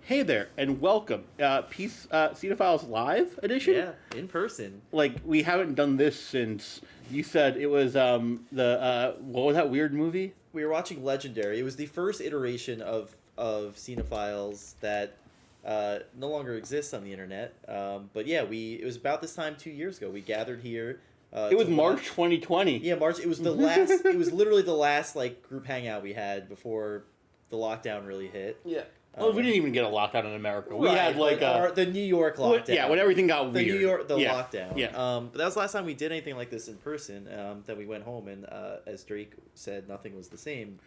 Hey there, and welcome. Cinephiles Live edition? Yeah, in person. Like, we haven't done this since, you said it was, what was that weird movie? We were watching Legendary. It was the first iteration of Cinephiles that no longer exists on the internet. But yeah, it was about this time 2 years ago. We gathered here. It was March 2020. Yeah, March. It was the last. It was literally the last group hangout we had before the lockdown really hit. Yeah. Well, we didn't even get a lockdown in America. We right, had the New York lockdown. Yeah, when everything got weird. The lockdown. Yeah. But that was the last time we did anything like this in person. Then we went home, and as Drake said, nothing was the same.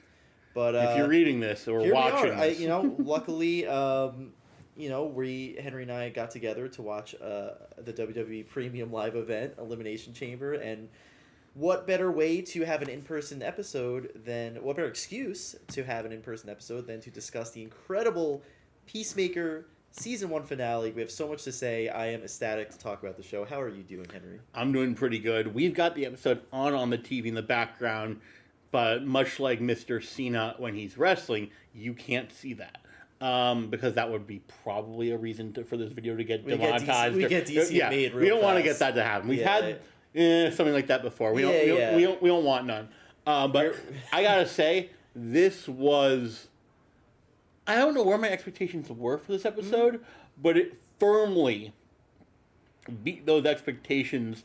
But if you're reading this or watching this, luckily, Henry and I got together to watch the WWE Premium Live event, Elimination Chamber, and what better way to have an in-person episode what better excuse to have an in-person episode than to discuss the incredible Peacemaker Season 1 finale. We have so much to say. I am ecstatic to talk about the show. How are you doing, Henry? I'm doing pretty good. We've got the episode on the TV in the background, but much like Mr. Cena when he's wrestling, you can't see that. Because that would be probably a reason for this video to get demonetized. We get DC made real we don't want to fast. get that to happen. We've had something like that before. We don't want none. But I gotta say, this was. I don't know where my expectations were for this episode, but it firmly beat those expectations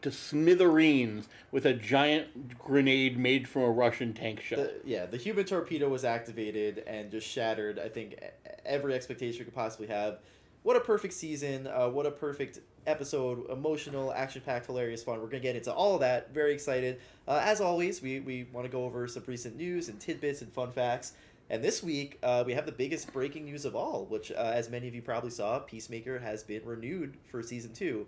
to smithereens with a giant grenade made from a Russian tank shell. The human torpedo was activated and just shattered, I think, every expectation we could possibly have. What a perfect season. What a perfect episode. Emotional, action-packed, hilarious fun. We're going to get into all of that. Very excited. As always, we want to go over some recent news and tidbits and fun facts. And this week, we have the biggest breaking news of all, which, as many of you probably saw, Peacemaker has been renewed for Season 2.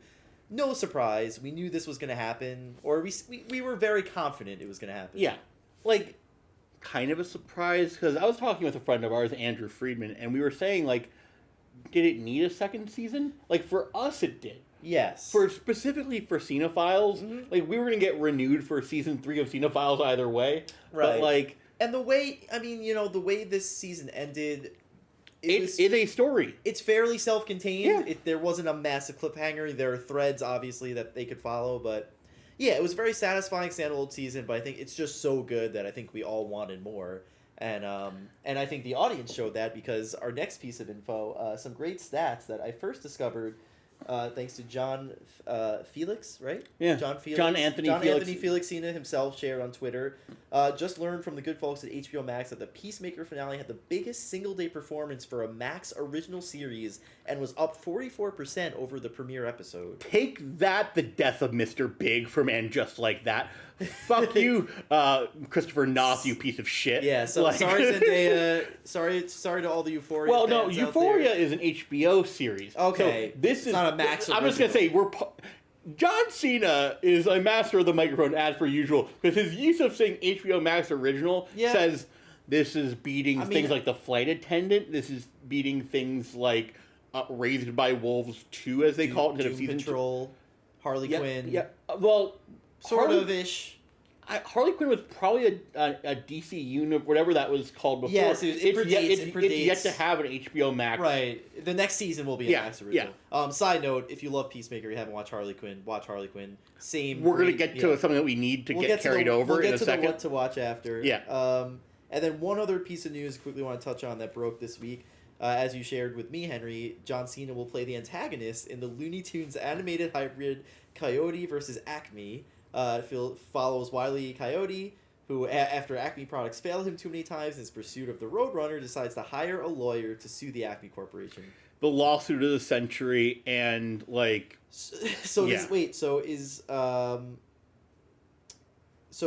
No surprise. We knew this was going to happen, or we were very confident it was going to happen. Yeah. Kind of a surprise, because I was talking with a friend of ours, Andrew Friedman, and we were saying, did it need a second season? For us, it did. Yes. Specifically for Cinephiles, we were going to get renewed for Season 3 of Cinephiles either way. Right. But, and the way, the way this season ended... It's a story. It's fairly self-contained. Yeah. There wasn't a massive cliffhanger. There are threads, obviously, that they could follow, but yeah, it was a very satisfying standalone season, but I think it's just so good that I think we all wanted more. And I think the audience showed that because our next piece of info, some great stats that I first discovered thanks to John Felix, right? Yeah. John Anthony Felix Cena himself shared on Twitter. Just learned from the good folks at HBO Max that the Peacemaker finale had the biggest single-day performance for a Max original series and was up 44% over the premiere episode. Take that, the death of Mr. Big from And Just Like That. Fuck you, Christopher Noth, you piece of shit. Yeah, so sorry Zendaya. Sorry to all the Euphoria fans out there. Euphoria is an HBO series. Okay. So this is not a Max original. I'm just going to say, John Cena is a master of the microphone as per usual, because his use of saying HBO Max original says this is beating things like The Flight Attendant. This is beating things like Raised by Wolves 2, as they call it, instead of Season Patrol, 2. Harley Quinn. Yeah, well... Sort of-ish. Harley Quinn was probably a DC unit, whatever that was called before. Yes, it predates. It's yet to have an HBO Max. Right. The next season will be a Max original. Yeah. Side note, if you love Peacemaker, you haven't watched Harley Quinn, watch Harley Quinn. We're going to get to something that we need to get carried over in a second. We'll get to the what to watch after. Yeah. And then one other piece of news quickly want to touch on that broke this week. As you shared with me, Henry, John Cena will play the antagonist in the Looney Tunes animated hybrid Coyote versus Acme. Follows Wile E. Coyote, who, after Acme products failed him too many times in his pursuit of the Roadrunner, decides to hire a lawyer to sue the Acme Corporation. The lawsuit of the century, and So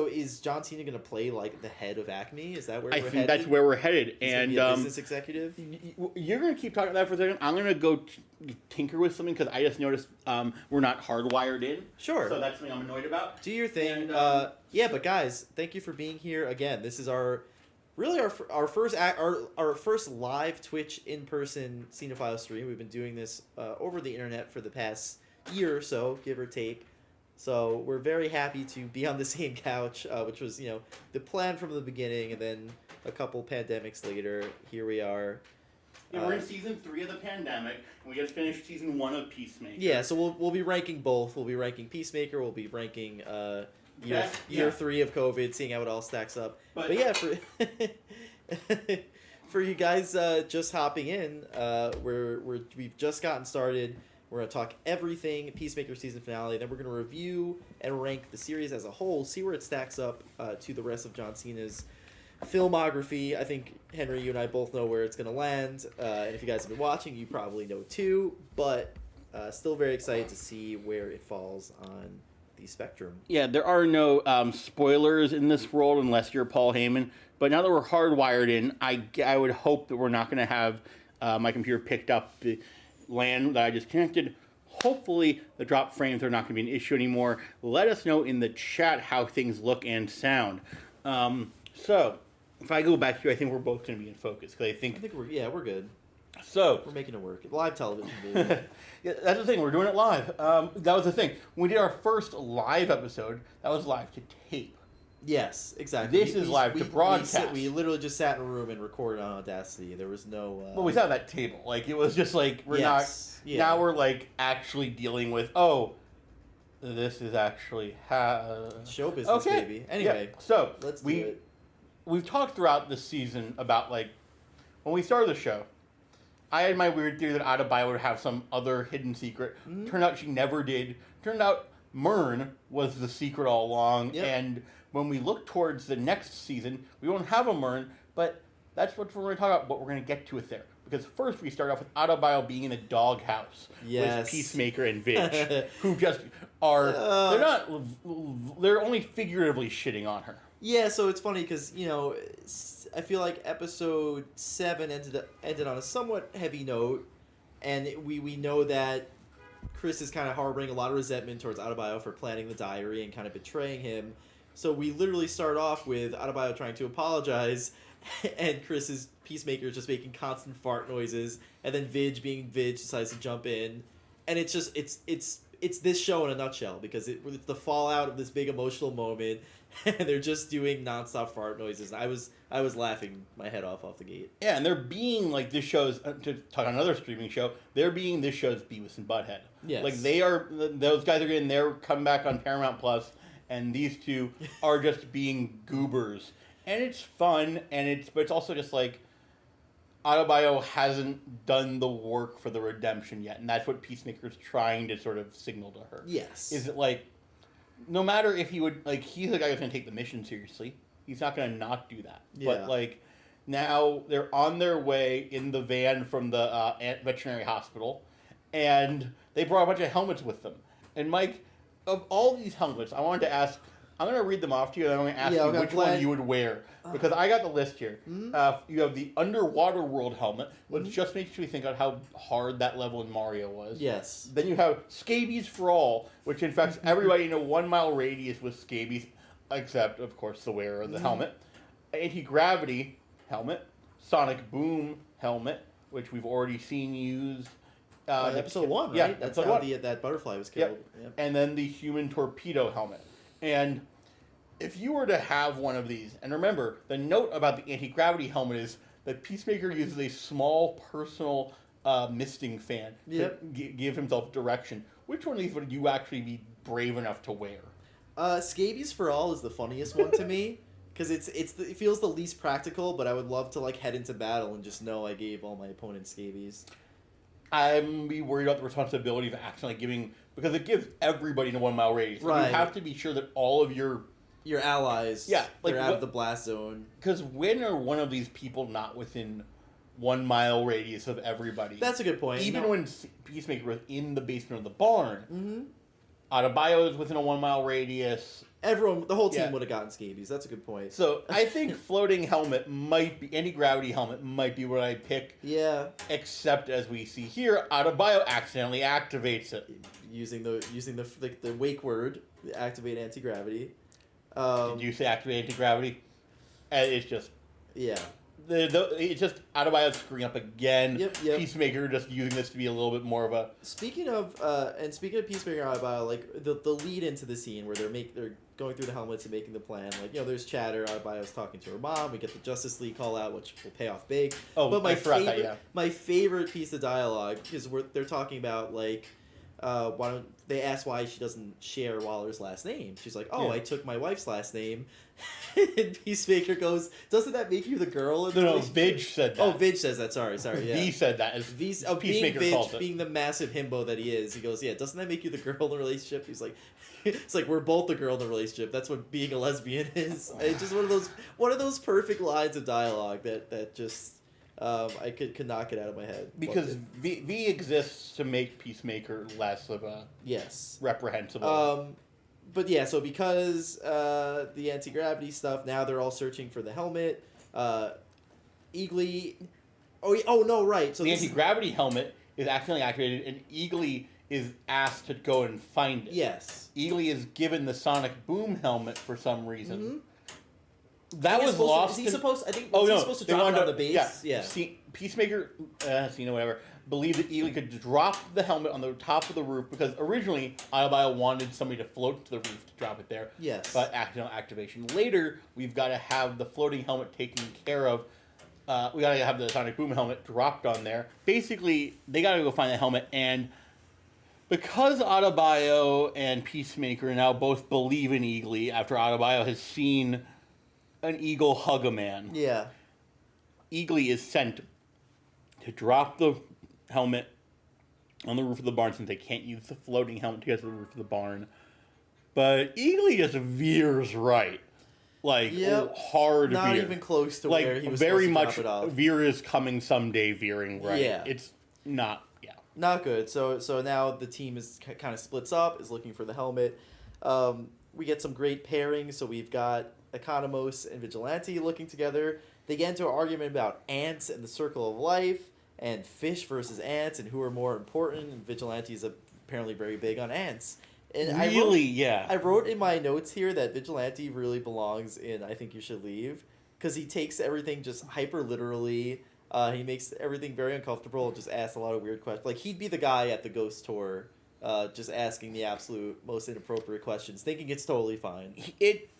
is John Cena going to play the head of Acme? Is that where we're headed? I think that's where we're headed. He's and be a business executive. You're going to keep talking about that for a second. I'm going to go tinker with something because I just noticed we're not hardwired in. Sure. So that's something I'm annoyed about. Do your thing. But guys, thank you for being here again. This is our first live Twitch in-person Cinephile stream. We've been doing this over the internet for the past year or so, give or take. So we're very happy to be on the same couch, which was, the plan from the beginning, and then a couple pandemics later, here we are Yeah, we're in season 3 of the pandemic, and we just finished season 1 of Peacemaker. Yeah, so we'll be ranking both. We'll be ranking Peacemaker. We'll be ranking year 3 of COVID, seeing how it all stacks up. But yeah, for for you guys just hopping in, we've just gotten started. We're gonna talk everything Peacemaker season finale. Then we're gonna review and rank the series as a whole, see where it stacks up to the rest of John Cena's filmography. I think, Henry, you and I both know where it's going to land. And if you guys have been watching, you probably know too. But still very excited to see where it falls on the spectrum. Yeah, there are no spoilers in this world unless you're Paul Heyman. But now that we're hardwired in, I would hope that we're not going to have my computer picked up the LAN that I just connected. Hopefully, the drop frames are not going to be an issue anymore. Let us know in the chat how things look and sound. So, if I go back here, I think we're both going to be in focus because I think we're good. So we're making it work. Live television, baby. Yeah, that's the thing. We're doing it live. That was the thing. When we did our first live episode, that was live to tape. Yes, exactly. This is live to broadcast. We literally just sat in a room and recorded on Audacity. There was no. Well, we sat at that table. Like it was just like we're not. Yeah. Now we're like actually dealing with. Oh, this is actually show business, baby. Anyway, yeah. So let's do it. We've talked throughout this season about, like, when we started the show, I had my weird theory that Adebayo would have some other hidden secret. Mm-hmm. Turned out she never did. Turned out Myrn was the secret all along. Yep. And when we look towards the next season, we won't have a Myrn, but that's what we're going to talk about, but we're going to get to it there. Because first we start off with Adebayo being in a doghouse with Peacemaker and Vidge, who just are, they're only figuratively shitting on her. Yeah, so it's funny because, you know, I feel like episode 7 ended on a somewhat heavy note, and we know that Chris is kind of harboring a lot of resentment towards Adebayo for planning the diary and kind of betraying him. So we literally start off with Adebayo trying to apologize, and Chris's Peacemaker is just making constant fart noises, and then Vidge, being Vidge, decides to jump in, and it's just it's this show in a nutshell because it's the fallout of this big emotional moment. And they're just doing nonstop fart noises. I was laughing my head off the gate. Yeah, and they're being like this show's, to talk on another streaming show, they're being this show's Beavis and Butthead. Yes. Like those guys are getting their comeback on Paramount Plus, and these two are just being goobers. And it's fun, but it's also just like, Adebayo hasn't done the work for the redemption yet, and that's what Peacemaker's trying to sort of signal to her. Yes. Is it like, no matter if he would, like, he's the guy who's going to take the mission seriously. He's not going to not do that. Yeah. But, like, now they're on their way in the van from the veterinary hospital, and they brought a bunch of helmets with them. And, Mike, of all these helmets, I wanted to ask, I'm going to read them off to you, and I'm going to ask you which one you would wear. Because I got the list here. Mm-hmm. You have the Underwater World helmet, which just makes me think of how hard that level in Mario was. Yes. Then you have Scabies for All, which infects everybody in a 1 mile radius with scabies, except, of course, the wearer of the helmet. Anti-Gravity helmet. Sonic Boom helmet, which we've already seen used. Episode 1, right? Yeah, that's how that butterfly was killed. Yep. And then the Human Torpedo helmet. And if you were to have one of these, and remember, the note about the anti-gravity helmet is that Peacemaker uses a small personal misting fan to give himself direction. Which one of these would you actually be brave enough to wear? Scabies for All is the funniest one to me, because it feels the least practical, but I would love to like head into battle and just know I gave all my opponents scabies. I'm be worried about the responsibility of accidentally giving, because it gives everybody in a 1 mile radius. Right. You have to be sure that all of your allies, they're out of the blast zone. Because when are one of these people not within 1 mile radius of everybody? That's a good point. Even when Peacemaker was in the basement of the barn, Adebayo is within a 1 mile radius. Everyone, the whole team would have gotten scabies. That's a good point. So I think floating helmet might be, anti-gravity helmet might be what I pick. Yeah. Except as we see here, Adebayo accidentally activates it using the wake word, activate anti-gravity. Did you say activate anti-gravity? It's just It's just Adebayo screwing up again. Yep. Peacemaker just using this to be a little bit more of a. Speaking of Peacemaker and Adebayo, like the lead into the scene where they're going through the helmets and making the plan. Like, there's chatter. Adebayo's talking to her mom. We get the Justice League call out, which will pay off big. Oh, but I forgot that. Yeah. My favorite piece of dialogue is where they're talking about like. They ask why she doesn't share Waller's last name. She's like, I took my wife's last name. And Peacemaker goes, doesn't that make you the girl in the relationship? Vig said that. Oh, Vig says that. Sorry, yeah. V said that. Peacemaker calls it. Being the massive himbo that he is, he goes, doesn't that make you the girl in the relationship? He's like, it's like, we're both the girl in the relationship. That's what being a lesbian is. It's just one of those perfect lines of dialogue that just... I could knock it out of my head. Because V exists to make Peacemaker less of a reprehensible. But yeah, so because the anti-gravity stuff, now they're all searching for the helmet. Eagly... Oh, no, right. So the anti-gravity helmet is accidentally activated, and Eagly is asked to go and find it. Yes. Eagly is given the sonic boom helmet for some reason. Mm-hmm. That was lost. Is he supposed? I think. Was he supposed to drop it on the base? Yeah. Peacemaker, Cena, whatever, believed that Eagly could drop the helmet on the top of the roof because originally Adebayo wanted somebody to float to the roof to drop it there. Yes. But accidental activation. Later, we've got to have the floating helmet taken care of. We got to have the sonic boom helmet dropped on there. Basically, they got to go find the helmet, and because Adebayo and Peacemaker now both believe in Eagly after Adebayo has seen an eagle hug a man. Yeah. Eagly is sent to drop the helmet on the roof of the barn since they can't use the floating helmet to get to the roof of the barn. But Eagly just veers right. Hard Not veer. even close to where he was very supposed to much drop it off. veer is coming someday veering right. Yeah. It's not, Not good. So now the team is kind of splits up, is looking for the helmet. We get some great pairings. So we've got Economos and Vigilante looking together. They get into an argument about ants and the circle of life, and fish versus ants, and who are more important. And Vigilante is apparently very big on ants. And I wrote in my notes here that Vigilante really belongs in I Think You Should Leave, because he takes everything just hyper literally. He makes everything very uncomfortable and just asks a lot of weird questions. Like, he'd be the guy at the ghost tour just asking the absolute most inappropriate questions, thinking it's totally fine.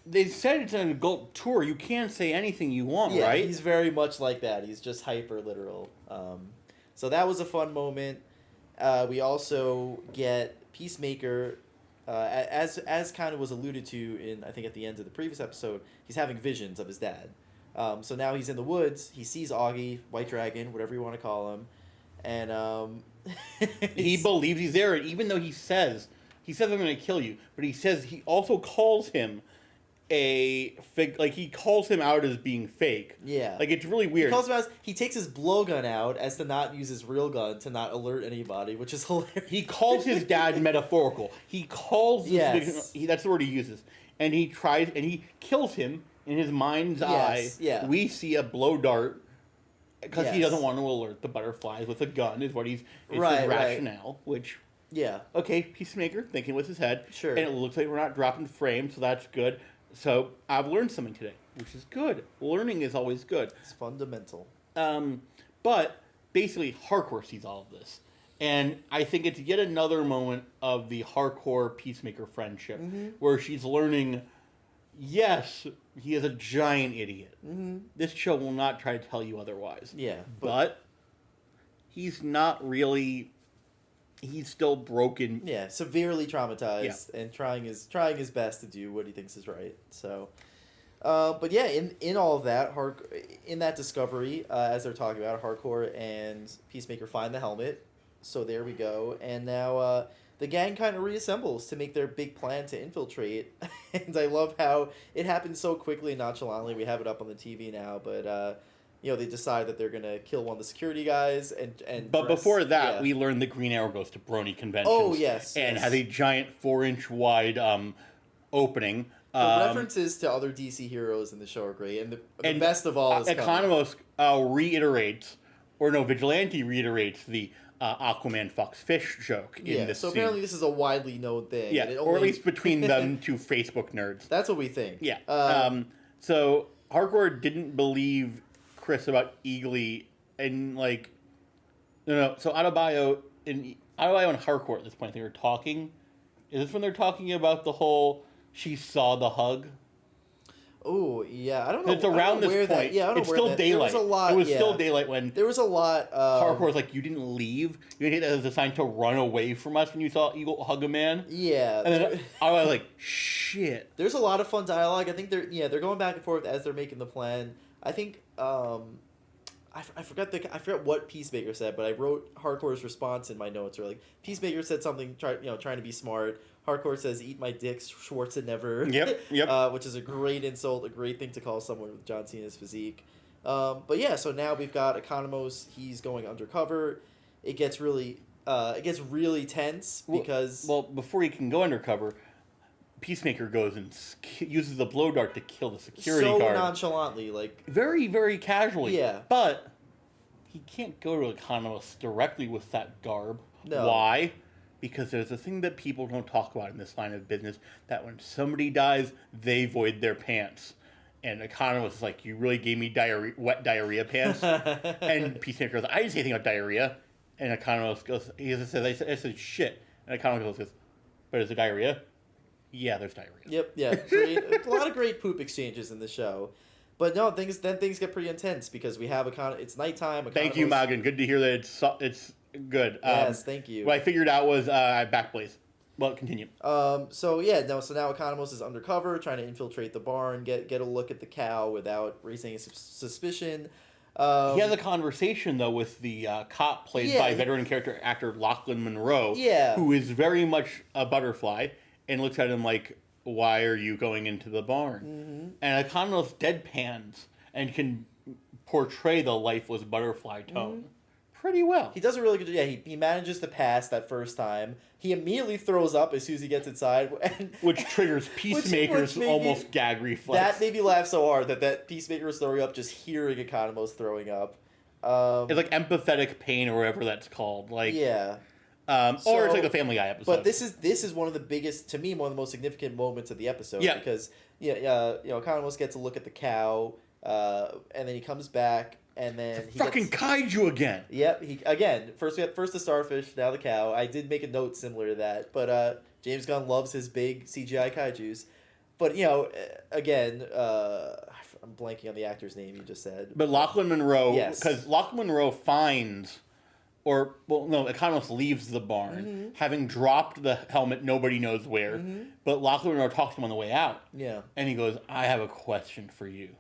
They said it's an adult tour. You can't say anything you want, right? Yeah, he's very much like that. He's just hyper literal. So that was a fun moment. We also get Peacemaker, as kind of was alluded to in, I think, at the end of the previous episode, he's having visions of his dad. So now he's in the woods. He sees Augie, White Dragon, whatever you want to call him, and he believes he's there. And even though he says I'm going to kill you, but he also calls him he calls him out as being fake. Yeah, like, it's really weird. He calls him out. He takes his blowgun out as to not use his real gun to not alert anybody, which is hilarious. He calls his dad metaphorical. He calls yes. That's the word he uses, and he kills him. In his mind's eye, we see a blow dart because he doesn't want to alert the butterflies with a gun. Is what his rationale. Which okay, Peacemaker thinking with his head. Sure, and it looks like we're not dropping frames, so that's good. So I've learned something today, which is good. Learning is always good. It's fundamental. But basically, Hardcore sees all of this, and I think it's yet another moment of the Hardcore Peacemaker friendship where she's learning. Yes, he is a giant idiot. Mm-hmm. This show will not try to tell you otherwise. Yeah. But he's not really... He's still broken. Yeah, severely traumatized and trying his best to do what he thinks is right. So, but yeah, in all of that, in that discovery, as they're talking about, Hardcore and Peacemaker find the helmet. So there we go. And now... the gang kind of reassembles to make their big plan to infiltrate, and I love how it happens so quickly and nonchalantly. We have it up on the TV now, but they decide that they're gonna kill one of the security guys and. But before that, we learn the Green Arrow goes to Brony conventions. Oh yes, and has a giant 4-inch wide opening. The references to other DC heroes in the show are great, and the best of all is Economos Vigilante reiterates the Aquaman fucks fish joke in this so scene. Apparently this is a widely known thing. Yeah, or at least between them two Facebook nerds. That's what we think. Yeah. So Hardcore didn't believe Chris about Eagly and like, no. So Adebayo and Harcourt at this point, they were talking. Is this when they're talking about the whole she saw the hug? Oh yeah, I don't know. It's around this point. It's still daylight. It was still daylight when there was a lot. Harcourt was like, "You didn't leave. You didn't take that as a sign to run away from us when you saw Eagle hug a man." Yeah, and then I was like, "Shit." There's a lot of fun dialogue. I think they're going back and forth as they're making the plan. I think I forgot what Peacemaker said, but I wrote Harcourt's response in my notes. Or like Peacemaker said something, trying to be smart. Harcourt says, "Eat my dick, Schwarzenegger." Yep. Which is a great insult, a great thing to call someone with John Cena's physique. But yeah, so now we've got Economos. He's going undercover. It gets really tense because before he can go undercover, Peacemaker goes and uses the blow dart to kill the security guard. So nonchalantly, like very, very casually. Yeah, but he can't go to Economos directly with that garb. No. Why? Because there's a thing that people don't talk about in this line of business, that when somebody dies, they void their pants. And Economist is like, "You really gave me wet diarrhea pants?" And Peacemaker goes, "I didn't say anything about diarrhea." And Economist goes, I said shit. And Economist goes, "But is it diarrhea?" "Yeah, there's diarrhea." Yep, yeah. A lot of great poop exchanges in the show. But no, things get pretty intense because we have it's nighttime. Thank you, Magan. Good to hear that it's good. Yes, thank you. What I figured out was backblaze. Well, continue. So now Economos is undercover, trying to infiltrate the barn, get a look at the cow without raising any suspicion. He has a conversation though with the cop played by veteran character actor Lachlan Monroe, who is very much a butterfly, and looks at him like, "Why are you going into the barn?" Mm-hmm. And Economos deadpans and can portray the lifeless butterfly tone. Mm-hmm. Pretty well. He does a really good job. Yeah, he manages to pass that first time. He immediately throws up as soon as he gets inside. Which triggers Peacemaker's almost gag reflex. That made me laugh so hard that Peacemaker was throwing up just hearing Economos throwing up. It's like empathetic pain or whatever that's called. Like, yeah. Or it's like the Family Guy episode. But this is one of the biggest, to me, one of the most significant moments of the episode. Yeah. Because, Economos gets a look at the cow, and then he comes back. And then he fucking kaiju again. Yep. First the starfish, now the cow. I did make a note similar to that, but James Gunn loves his big CGI kaijus. But again, I'm blanking on the actor's name you just said. But Lachlan Monroe, yes, because Lachlan Monroe finds, Economos leaves the barn, having dropped the helmet, nobody knows where. Mm-hmm. But Lachlan Monroe talks to him on the way out. Yeah. And he goes, "I have a question for you.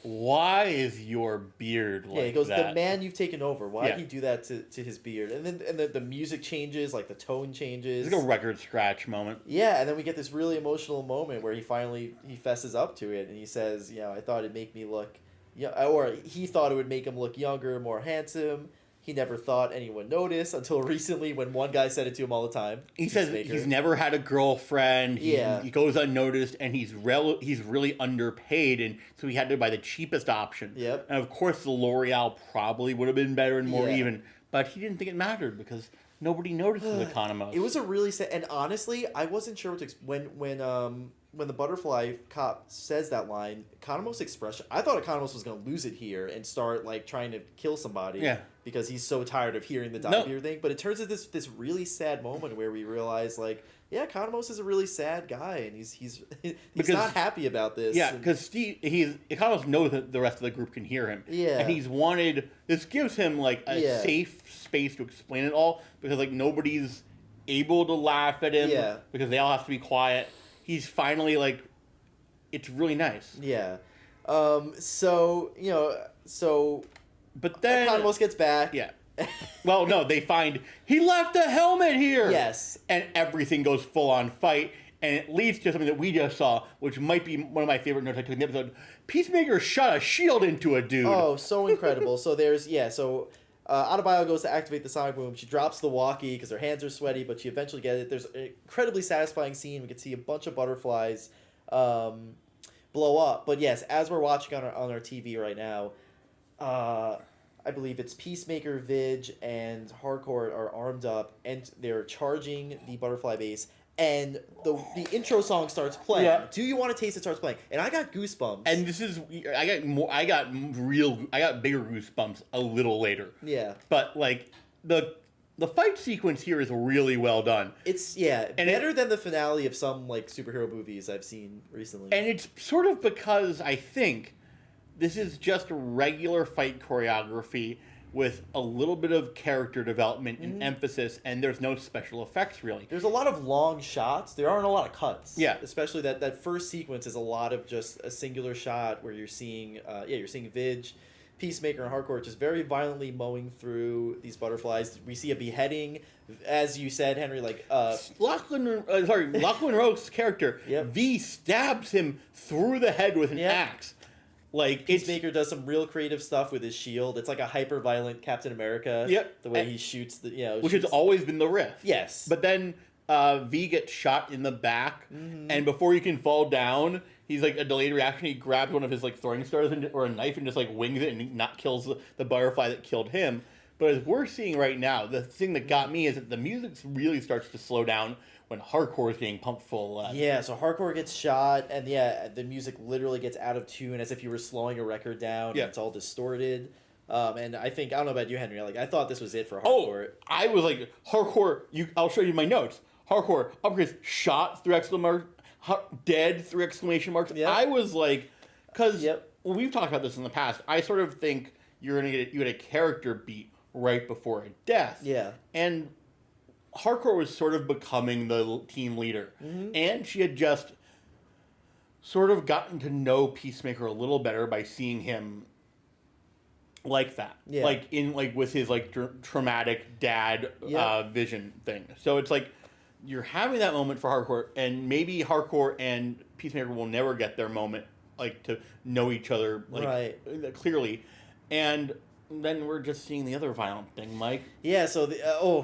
Why is your beard like that?" Yeah, he goes, "The man you've taken over. Why did he do that to his beard?" And then the music changes, like the tone changes. It's like a record scratch moment. Yeah, and then we get this really emotional moment where he fesses up to it, and he says, "I thought it'd make me look, or he thought it would make him look younger, more handsome. He never thought anyone noticed until recently when one guy said it to him all the time." He says he's never had a girlfriend. He goes unnoticed, and he's really underpaid, and so he had to buy the cheapest option. Yep. And of course, the L'Oreal probably would have been better and more even, but he didn't think it mattered because nobody notices Economos. It was a really sad, and honestly, I wasn't sure what to when the butterfly cop says that line, Economos' expression, I thought Economos was going to lose it here and start like trying to kill somebody. Yeah. Because he's so tired of hearing the beard thing. But it turns into this really sad moment where we realize like, yeah, Economos is a really sad guy, and he's not happy about this. Yeah, because Economos knows that the rest of the group can hear him. Yeah. And this gives him like a safe space to explain it all, because like nobody's able to laugh at him because they all have to be quiet. He's finally like, it's really nice. Yeah. But then Economos gets back. Yeah. Well, no, they find he left a helmet here. Yes. And everything goes full on fight, and it leads to something that we just saw, which might be one of my favorite notes I took in the episode. Peacemaker shot a shield into a dude. Oh, so incredible. So Adebayo goes to activate the sonic boom. She drops the walkie because her hands are sweaty, but she eventually gets it. There's an incredibly satisfying scene. We can see a bunch of butterflies blow up. But yes, as we're watching on our TV right now, I believe it's Peacemaker, Vidge, and Harcourt are armed up, and they're charging the butterfly base and the intro song starts playing. Yeah. Do you want to taste it starts playing? And I got goosebumps. And this is I got bigger goosebumps a little later. Yeah. But like the fight sequence here is really well done. It's better than the finale of some like superhero movies I've seen recently. And it's sort of because I think this is just regular fight choreography with a little bit of character development and emphasis, and there's no special effects really. There's a lot of long shots. There aren't a lot of cuts. Yeah. Especially that first sequence is a lot of just a singular shot where you're seeing Vidge, Peacemaker, and Hardcore just very violently mowing through these butterflies. We see a beheading, as you said, Henry. Like Lachlan Rowe's character, V stabs him through the head with an axe. Like Peacemaker does some real creative stuff with his shield. It's like a hyper violent Captain America. Yep. The way he shoots which has always been the riff. Yes. But then V gets shot in the back, and before he can fall down, he's like a delayed reaction. He grabs one of his like throwing stars or a knife and just like wings it and not kills the butterfly that killed him. But as we're seeing right now, the thing that got me is that the music really starts to slow down when Hardcore is getting pumped full of lead. Yeah, so Hardcore gets shot, and the music literally gets out of tune as if you were slowing a record down. Yeah. And it's all distorted. And I don't know about you, Henry. Like I thought this was it for Hardcore. Oh, I was like, Hardcore. I'll show you my notes. Hardcore upgrades shot through dead through exclamation marks. Yep. I was like, because we've talked about this in the past. I sort of think you get a character beat right before a death. Yeah, and Hardcore was sort of becoming the team leader, and she had just sort of gotten to know Peacemaker a little better by seeing him like that, with his like traumatic dad vision thing. So it's like you're having that moment for Hardcore, and maybe Hardcore and Peacemaker will never get their moment, like to know each other clearly, and then we're just seeing the other violent thing, Mike. Yeah. So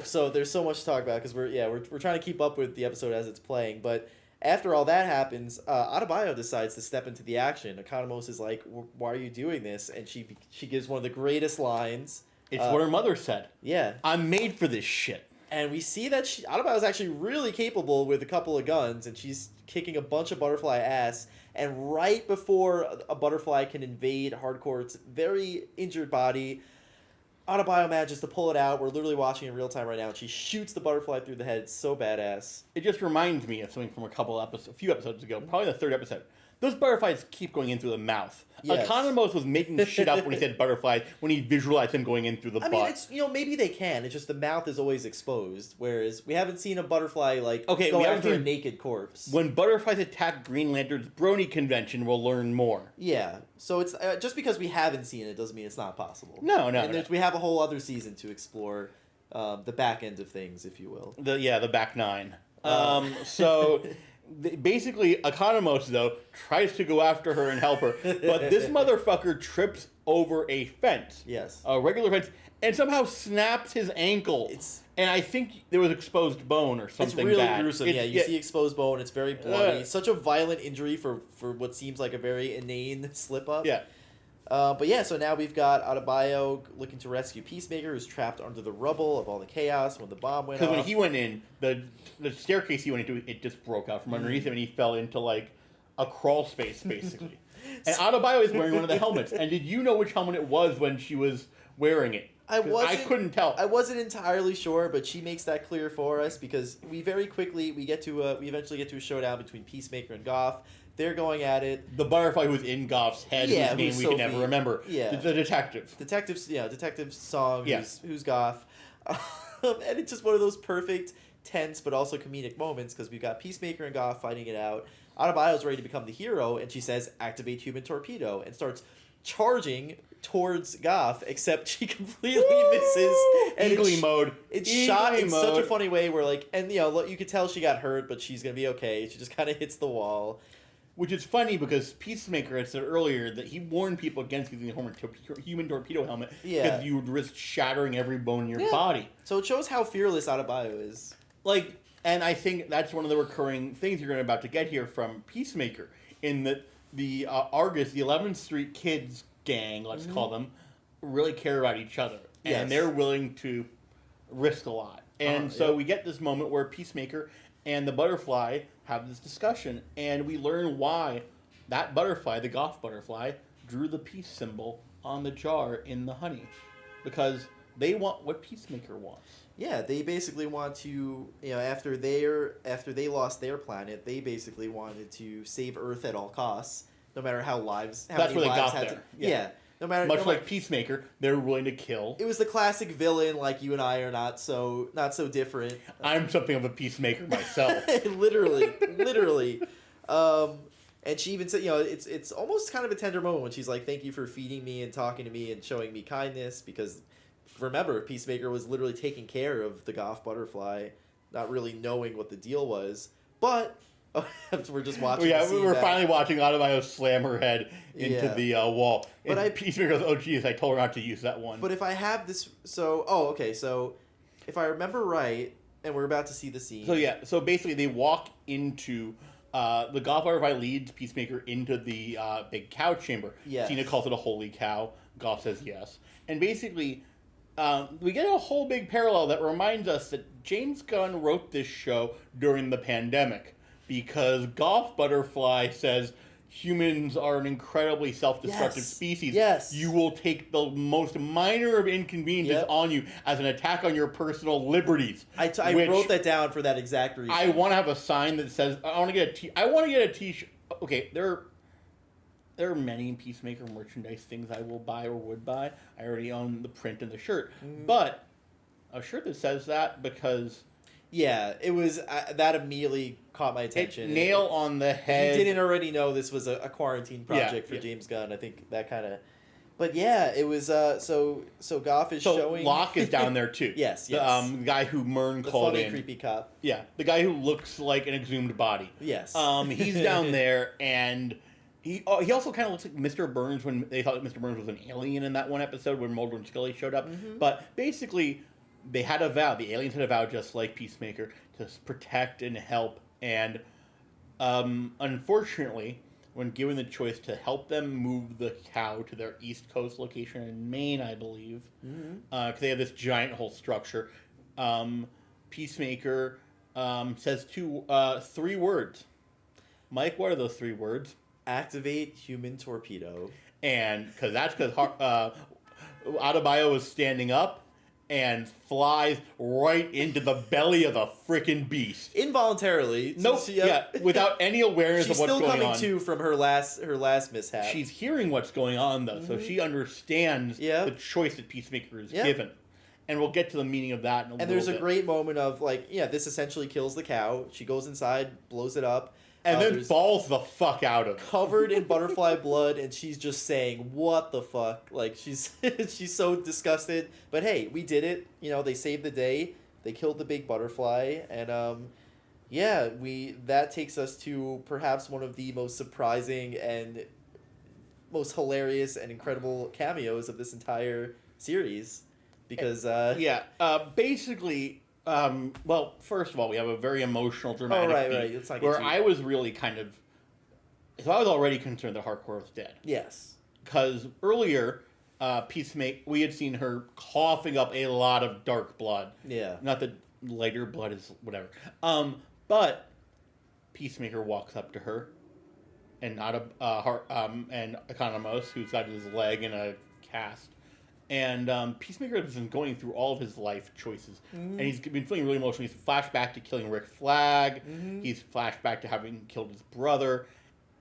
so there's so much to talk about because we're trying to keep up with the episode as it's playing. But after all that happens, Adebayo decides to step into the action. Economos is like, "Why are you doing this?" And she gives one of the greatest lines. It's what her mother said. Yeah. I'm made for this shit. And we see that Adebayo is actually really capable with a couple of guns, and she's kicking a bunch of butterfly ass. And right before a butterfly can invade Hardcore's very injured body, Adebayo manages to pull it out. We're literally watching in real time right now, and she shoots the butterfly through the head. It's so badass. It just reminds me of something from a few episodes ago, probably the third episode. Those butterflies keep going in through the mouth. Yes. Economos was making shit up when he said butterflies, when he visualized them going in through the butt. I mean, it's, maybe they can. It's just the mouth is always exposed, whereas we haven't seen a butterfly, go after a naked corpse. When butterflies attack Green Lantern's Brony convention, we'll learn more. Yeah. So it's just because we haven't seen it doesn't mean it's not possible. No. And we have a whole other season to explore the back end of things, if you will. The back nine. So... Basically, Economos, though, tries to go after her and help her, but this motherfucker trips over a fence. Yes. A regular fence, and somehow snaps his ankle. And I think there was exposed bone or something bad. It's really gruesome. You see exposed bone. It's very bloody. Such a violent injury for what seems like a very inane slip-up. Yeah. So now we've got Adebayo looking to rescue Peacemaker, who's trapped under the rubble of all the chaos when the bomb went off. Because when he went in, the staircase he went into, it just broke out from underneath him, and he fell into, like, a crawl space, basically. And Adebayo is wearing one of the helmets. And did you know which helmet it was when she was wearing it? I couldn't tell. I wasn't entirely sure, but she makes that clear for us, because we eventually get to a showdown between Peacemaker and Goff. They're going at it. The butterfly who's in Goff's head, whose name we can never remember. Yeah. The detective. Detective Song, who's Goff. And it's just one of those perfect, tense, but also comedic moments, because we've got Peacemaker and Goff fighting it out. Adebayo's ready to become the hero, and she says, "Activate human torpedo," and starts charging towards Goff, except she completely misses. And Eagly mode. It's shot in such a funny way where, you could tell she got hurt, but she's going to be okay. She just kind of hits the wall. Which is funny because Peacemaker had said earlier that he warned people against using the human torpedo helmet because you would risk shattering every bone in your body. So it shows how fearless Adebayo is. And I think that's one of the recurring things you're about to get here from Peacemaker, in that the Argus, the 11th Street Kids gang, let's call them, really care about each other. And they're willing to risk a lot. And we get this moment where Peacemaker and the butterfly have this discussion, and we learn why that butterfly, the Goth butterfly, drew the peace symbol on the jar in the honey, because they want what Peacemaker wants. Yeah, they basically want to, after they lost their planet, they basically wanted to save Earth at all costs, no matter how That's many where they lives got had there. to. Yeah. Much like Peacemaker, they're willing to kill. It was the classic villain, like you and I are not so different. I'm something of a peacemaker myself. literally. And she even said, it's almost kind of a tender moment when she's like, "Thank you for feeding me and talking to me and showing me kindness," because remember, Peacemaker was literally taking care of the Goth butterfly, not really knowing what the deal was. But we're just watching. Yeah, we were finally watching Adebayo slam her head into the wall. But Peacemaker goes, "Oh, geez, I told her not to use that one." But if I have this, so if I remember right, and we're about to see the scene. So basically, they walk into the Goth butterfly leads Peacemaker into the big cow chamber. Yes. Cena calls it a holy cow. Goth says yes, and basically, we get a whole big parallel that reminds us that James Gunn wrote this show during the pandemic. Because Goth Butterfly says humans are an incredibly self-destructive species. Yes. You will take the most minor of inconveniences on you as an attack on your personal liberties. I wrote that down for that exact reason. I want to have a sign that says, I want to get a t-shirt. Okay, there are many Peacemaker merchandise things I will buy or would buy. I already own the print and the shirt. But a shirt that says that, because... Yeah, it was that immediately caught my attention. Nail on the head. If you didn't already know this was a quarantine project for James Gunn, I think that kind of... But yeah, it was... So Goff is showing... Locke is down there too. Yes. The guy who Myrn called in. The funny, creepy cop. Yeah, the guy who looks like an exhumed body. Yes. He's down there, and he also kind of looks like Mr. Burns when they thought that Mr. Burns was an alien in that one episode when Mulder and Scully showed up. But basically... They had a vow. The aliens had a vow, just like Peacemaker, to protect and help. And unfortunately, when given the choice to help them move the cow to their East Coast location in Maine, I believe, because they have this giant whole structure, Peacemaker says three words. Mike, what are those 3 words? Activate human torpedo. And because Adebayo is standing up and flies right into the belly of the frickin' beast. Involuntarily. Nope. Without any awareness of what's going on. She's still coming to from her last mishap. She's hearing what's going on, though, so she understands the choice that Peacemaker is given. And we'll get to the meaning of that in a little bit. And there's a great moment of, this essentially kills the cow. She goes inside, blows it up. And then falls the fuck out of it. Covered in butterfly blood, and she's just saying, "What the fuck?" Like, she's so disgusted. But hey, we did it. They saved the day. They killed the big butterfly, and that takes us to perhaps one of the most surprising and most hilarious and incredible cameos of this entire series. Because basically. Well, first of all, we have a very emotional, dramatic beat It's like where I was really kind of... So I was already concerned that Hardcore was dead. Yes. Because earlier, Peacemaker, we had seen her coughing up a lot of dark blood. Yeah. Not that lighter blood is whatever. But Peacemaker walks up to her, and and Economos, who's got his leg in a cast. And Peacemaker has been going through all of his life choices. And he's been feeling really emotional. He's flashed back to killing Rick Flag. He's flashed back to having killed his brother.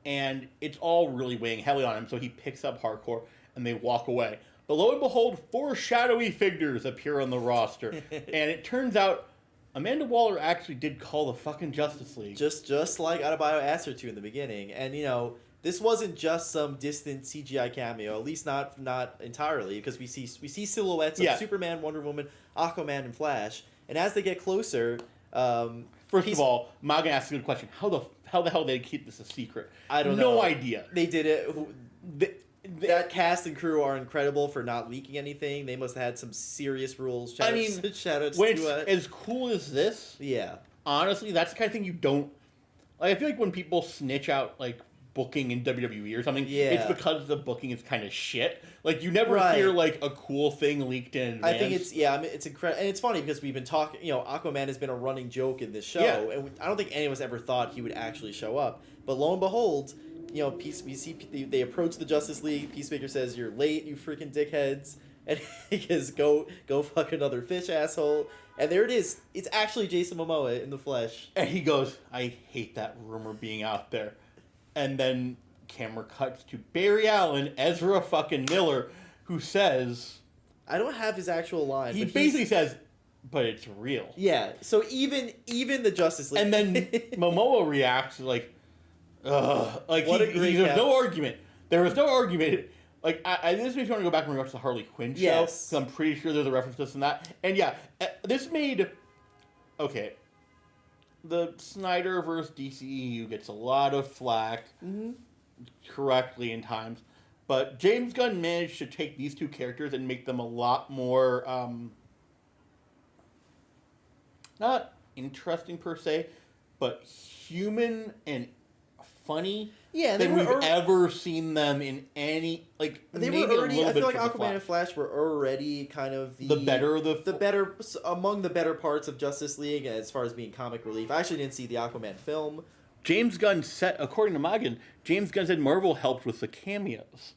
And it's all really weighing heavily on him. So he picks up Hardcore and they walk away. But lo and behold, 4 shadowy figures appear on the roster. And it turns out Amanda Waller actually did call the fucking Justice League. Just like Adebayo asked her to in the beginning. And, this wasn't just some distant CGI cameo, at least not entirely, because we see silhouettes of Superman, Wonder Woman, Aquaman, and Flash. And as they get closer, first of all, Magan asked a good question: How the hell did they keep this a secret? I don't know. No idea. They did it. That cast and crew are incredible for not leaking anything. They must have had some serious rules. Shoutouts to as cool as this. Yeah. Honestly, that's the kind of thing you don't. I feel like when people snitch out booking in WWE or something. Yeah. It's because the booking is kind of shit. Like, you never hear, like, a cool thing leaked in advance. I think it's incredible. And it's funny because we've been talking, Aquaman has been a running joke in this show. And I don't think any of us ever thought he would actually show up. But lo and behold, we see they approach the Justice League. Peacemaker says, "You're late, you freaking dickheads." And he goes, go fuck another fish, asshole. And there it is. It's actually Jason Momoa in the flesh. And he goes, "I hate that rumor being out there." And then camera cuts to Barry Allen, Ezra fucking Miller, who says... I don't have his actual line. He basically says, "But it's real." Yeah, so even the Justice League... And then Momoa reacts like, ugh. Like, there's no argument. There was no argument. Like, this makes me want to go back and rewatch the Harley Quinn show. Yes. Because I'm pretty sure there's a reference to this and that. And yeah, this made... Okay. The Snyderverse DCEU gets a lot of flack, correctly in times. But James Gunn managed to take these two characters and make them a lot more... not interesting per se, but human and funny than we've ever seen them in any, like, they maybe were already, I feel like Aquaman and Flash were already kind of among the better parts of Justice League as far as being comic relief. I actually didn't see the Aquaman film. James Gunn said, according to Magan, James Gunn said Marvel helped with the cameos,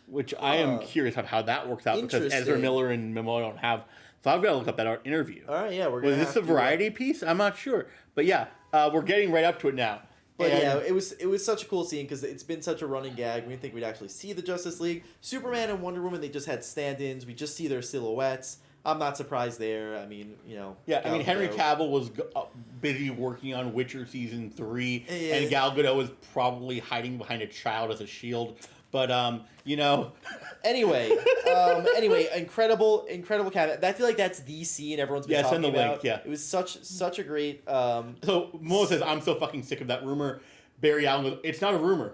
which I am curious of how that works out because Ezra Miller and Momoa don't have. So I've got to look up that interview. All right, yeah, was this a variety piece? I'm not sure, but yeah, we're getting right up to it now. But yeah, it was such a cool scene because it's been such a running gag. We didn't think we'd actually see the Justice League. Superman and Wonder Woman, they just had stand-ins. We just see their silhouettes. I'm not surprised there. I mean, Yeah, I mean, Henry Cavill was busy working on Witcher Season 3, and Gal Gadot was probably hiding behind a child as a shield. But, Anyway, incredible cabinet. I feel like that's the scene everyone's been talking about. Link, yeah. It was such a great... So, Momoa says, "I'm so fucking sick of that rumor." Barry Allen goes, "It's not a rumor."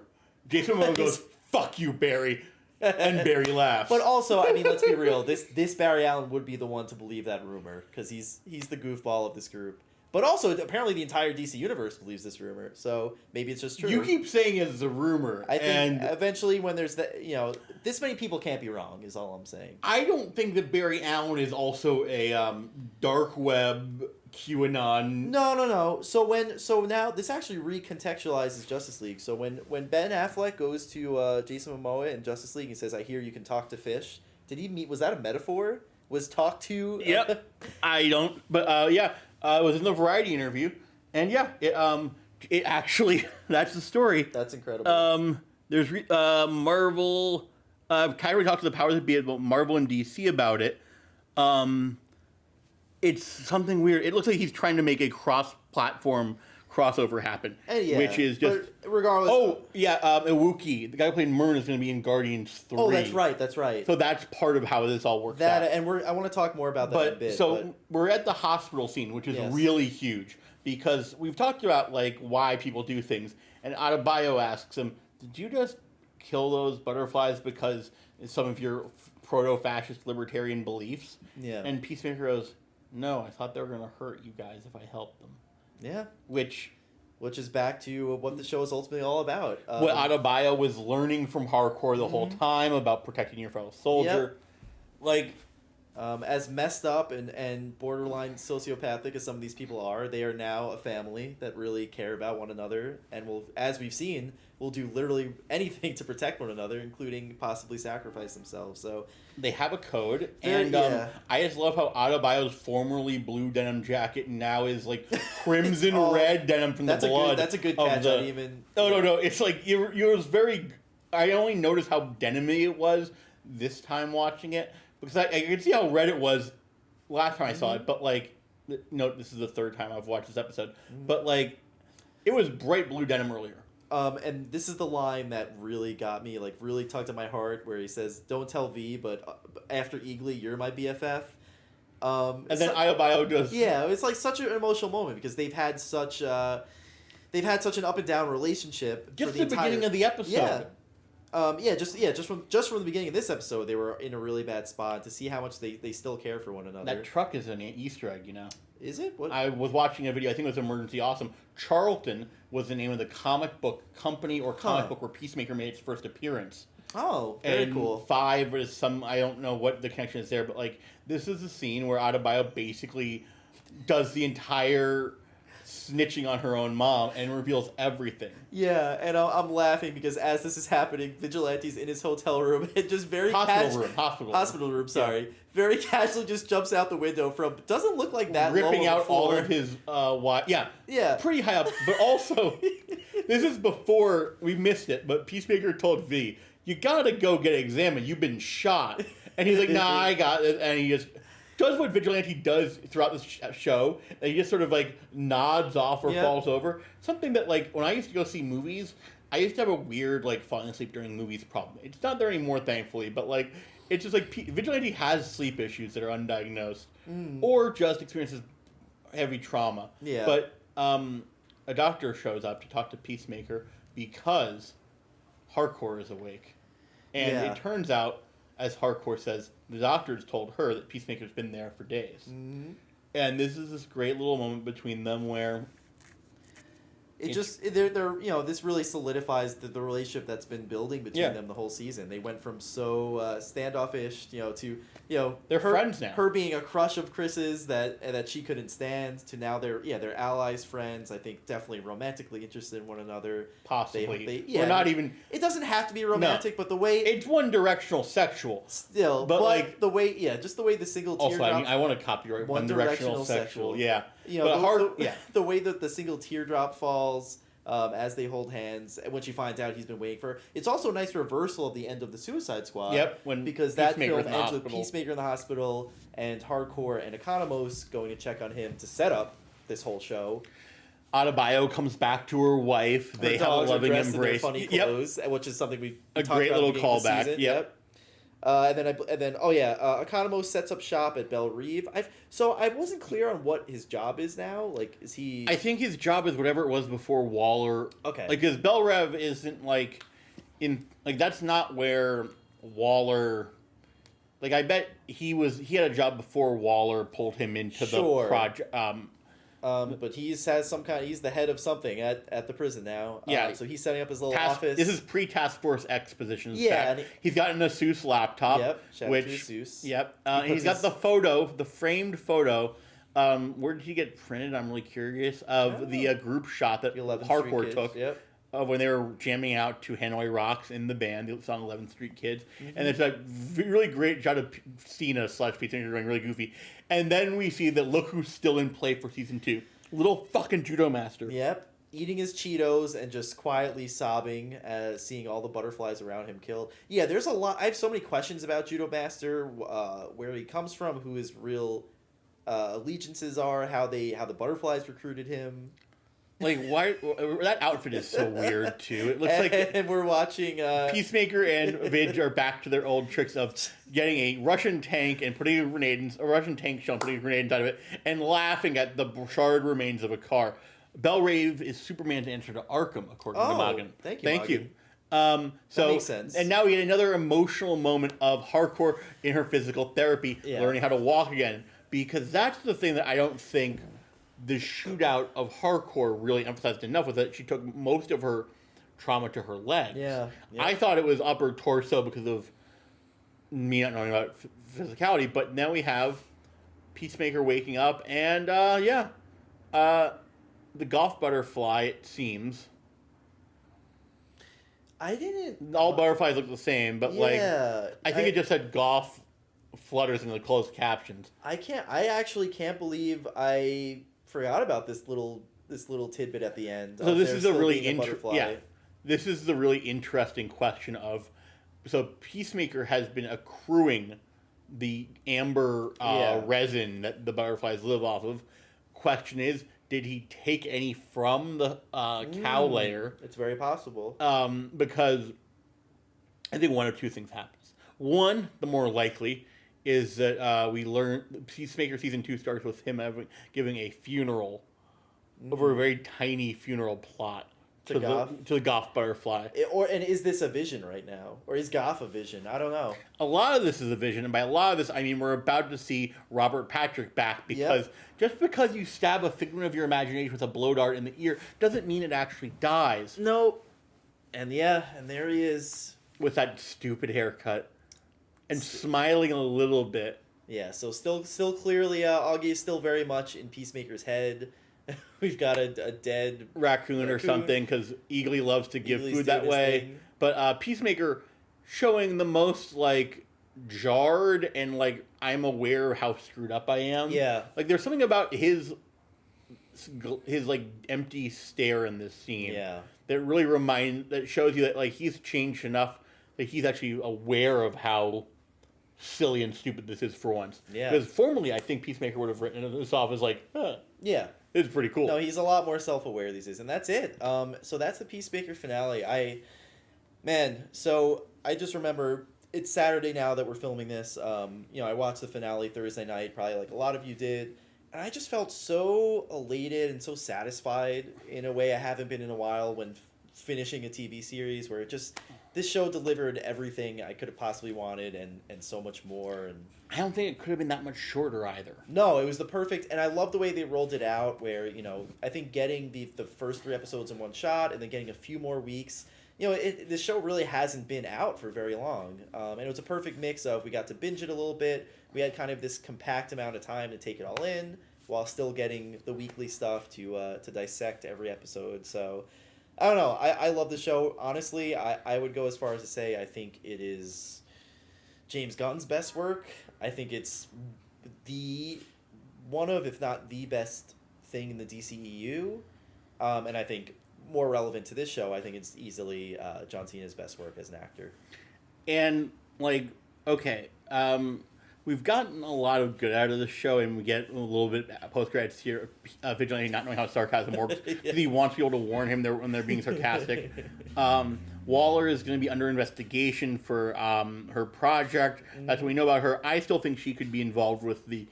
Jason Momoa goes, "Fuck you, Barry." And Barry laughs. But also, I mean, let's be real. This Barry Allen would be the one to believe that rumor because he's the goofball of this group. But also, apparently, the entire DC universe believes this rumor. So maybe it's just true. You keep saying it's a rumor. I think eventually, when there's this many people can't be wrong. Is all I'm saying. I don't think that Barry Allen is also a dark web QAnon. No. So now this actually recontextualizes Justice League. So when Ben Affleck goes to Jason Momoa in Justice League and says, "I hear you can talk to fish," did he meet? Was that a metaphor? Was talk to? Yep. I don't. But yeah. It was in the Variety interview, and yeah, it actually that's the story. That's incredible. There's Marvel. Kyrie talked to the powers that be about Marvel and DC about it. It's something weird. It looks like he's trying to make a cross-platform crossover happen, which is just regardless. Iwuki, the guy who played Myrn, is going to be in Guardians 3. Oh, that's right. So that's part of how this all works out. And I want to talk more about that in a bit. So we're at the hospital scene, which is really huge because we've talked about like why people do things, and Adebayo asks him, "Did you just kill those butterflies because some of your proto-fascist libertarian beliefs?" Yeah. And Peacemaker goes, "No, I thought they were going to hurt you guys if I helped them." Yeah. Which is back to what the show is ultimately all about. What Adebayo was learning from hardcore the whole time about protecting your fellow soldier. Yep. Like, as messed up and borderline sociopathic as some of these people are, they are now a family that really care about one another and will, as we've seen, will do literally anything to protect one another, including possibly sacrifice themselves. So they have a code, and I just love how Adebayo's formerly blue denim jacket now is like crimson red denim from the blood. That's a good catch. No. It's like it was very. I only noticed how denim-y it was this time watching it because I could see how red it was last time I saw it, but like, this is the third time I've watched this episode, but like, it was bright blue denim earlier. And this is the line that really got me, like really tugged at my heart, where he says, "Don't tell V, but after Eagly, you're my BFF." And then Adebayo does. Yeah, it's like such an emotional moment because they've had such an up and down relationship. Just the beginning of the episode. Yeah. Just from the beginning of this episode, they were in a really bad spot. To see how much they still care for one another. That truck is an Easter egg, you know. Is it? What? I was watching a video. I think it was Emergency Awesome. Charlton was the name of the comic book company or comic book where Peacemaker made its first appearance. Oh, very cool. 5 is some, I don't know what the connection is there, but like this is a scene where Adebayo basically does the entire snitching on her own mom and reveals everything. Yeah, and I'm laughing because as this is happening, Vigilante's in his hotel room and just very hospital room. Sorry, very casually just jumps out the window from doesn't look like that ripping low out all of his pretty high up. But also, this is before we missed it. But Peacemaker told V, "You gotta go get examined. You've been shot." And he's like, "Nah, I got it." And he just does what Vigilante does throughout this show, and he just sort of like nods off or falls over. Something that like when I used to go see movies, I used to have a weird like falling asleep during movies problem. It's not there anymore, thankfully, but like it's just like Vigilante has sleep issues that are undiagnosed or just experiences heavy trauma. Yeah. But a doctor shows up to talk to Peacemaker because Hardcore is awake, and it turns out, as Hardcore says, the doctors told her that Peacemaker's been there for days. Mm-hmm. And this is this great little moment between them where they're this really solidifies the relationship that's been building between them the whole season. They went from so standoffish, to they're friends now. Her being a crush of Chris's that she couldn't stand to now they're allies, friends. I think definitely romantically interested in one another. Possibly. We're not even. It doesn't have to be romantic, but the way it's one directional sexual. Still, but like the way just the way the single teardrop. Also, I want to copyright one directional sexual. Yeah. The way that the single teardrop falls as they hold hands, and when she finds out he's been waiting for her. It's also a nice reversal of the end of the Suicide Squad. Yep, because that film ends with Peacemaker in the hospital and Hardcore and Economos going to check on him to set up this whole show. Adebayo comes back to her wife. They have a loving embrace. In their funny clothes, which is something we a great little callback. Yep. Economos sets up shop at Belle Reve. I wasn't clear on what his job is now. Like, is he? I think his job is whatever it was before Waller. Okay. Like, because Belle Reve isn't that's not where Waller. Like, I bet he had a job before Waller pulled him into the project. But he's the head of something at the prison now. Yeah. So he's setting up his little office. This is pre-Task Force X position. Yeah. He's got an Asus laptop. Yep. Asus. Yep. He's got the framed photo. Where did he get printed? I'm really curious. Of the group shot that Hardcore took. Yep. When they were jamming out to Hanoi Rocks in the band, the song 11th Street Kids. Mm-hmm. And it's a really great shot of Cena / Peacemaker going really goofy. And then we see that look who's still in play for season 2. Little fucking judo master. Yep. Eating his Cheetos and just quietly sobbing, seeing all the butterflies around him killed. Yeah, there's a lot. I have so many questions about Judo Master, where he comes from, who his real allegiances are, how the butterflies recruited him. Like, why that outfit is so weird too. It looks and we're watching Peacemaker and Vidge are back to their old tricks of getting a Russian tank and putting a Russian tank shell and putting a grenade inside of it and laughing at the charred remains of a car. Belle Reve is Superman's answer to Arkham, according to Morgan. Thank you. So that makes sense. And now we get another emotional moment of Hardcore in her physical therapy, learning how to walk again, because that's the thing that I don't think the shootout of Hardcore really emphasized enough with it. She took most of her trauma to her legs. Yeah. I thought it was upper torso because of me not knowing about physicality, but now we have Peacemaker waking up, and the golf butterfly, it seems. I didn't. All butterflies look the same, but I think it just said golf flutters in the closed captions. I actually can't believe I forgot about this little tidbit at the end. So this is a really This is the really interesting question of, so Peacemaker has been accruing the amber resin that the butterflies live off of. Question is, did he take any from the cow layer? It's very possible. Because I think one of two things happens. One, the more likely, is that we learn Peacemaker season 2 starts with him giving a funeral over a very tiny funeral plot to the Goth butterfly. And is this a vision right now? Or is Goth a vision? I don't know. A lot of this is a vision, and by a lot of this, I mean we're about to see Robert Patrick back, because just because you stab a figment of your imagination with a blow dart in the ear doesn't mean it actually dies. No. And there he is. With that stupid haircut. And smiling a little bit. Yeah, so still clearly, Augie is still very much in Peacemaker's head. We've got a dead raccoon or something, because Eagly loves to give food that way. Thing. But Peacemaker showing the most, like, jarred and, like, I'm aware of how screwed up I am. Yeah. Like, there's something about his like, empty stare in this scene. Yeah. That shows you that, like, he's changed enough that he's actually aware of how silly and stupid this is for once. Yeah. Because formerly, I think Peacemaker would have written this off as like, yeah, it's pretty cool. No, he's a lot more self-aware these days, and that's it. So that's the Peacemaker finale. So I just remember it's Saturday now that we're filming this. I watched the finale Thursday night, probably like a lot of you did, and I just felt so elated and so satisfied in a way I haven't been in a while when finishing a TV series, where this show delivered everything I could have possibly wanted and so much more. And I don't think it could have been that much shorter either. No, it was the perfect, and I love the way they rolled it out, where, I think getting the first 3 episodes in one shot and then getting a few more weeks, the show really hasn't been out for very long. And it was a perfect mix of, we got to binge it a little bit, we had kind of this compact amount of time to take it all in, while still getting the weekly stuff to dissect every episode. So I don't know. I love the show. Honestly, I would go as far as to say I think it is James Gunn's best work. I think it's one of, if not the best thing in the DCEU. And I think more relevant to this show, I think it's easily John Cena's best work as an actor. And, like, okay, we've gotten a lot of good out of the show, and we get a little bit post-credits here. Vigilante not knowing how sarcasm works, because he wants people to warn him when they're being sarcastic. Waller is going to be under investigation for her project. That's what we know about her. I still think she could be involved with the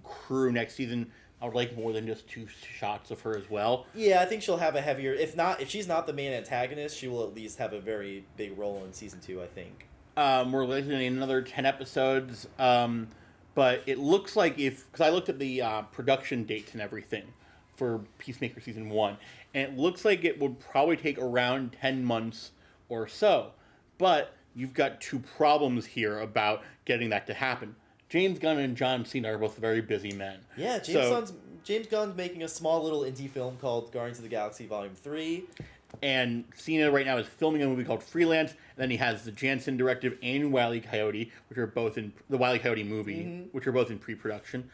crew next season. I would like more than just 2 shots of her as well. Yeah, I think she'll have a heavier... If she's not the main antagonist, she will at least have a very big role in season 2, I think. We're listening to another 10 episodes, but it looks like because I looked at the production dates and everything for Peacemaker Season 1, and it looks like it would probably take around 10 months or so. But you've got 2 problems here about getting that to happen. James Gunn and John Cena are both very busy men. Yeah, James Gunn's making a small little indie film called Guardians of the Galaxy Volume 3. And Cena right now is filming a movie called Freelance. And then he has the Jansen directive and Wile E. Coyote, which are both in the Wile E. Coyote movie, which are both in pre-production.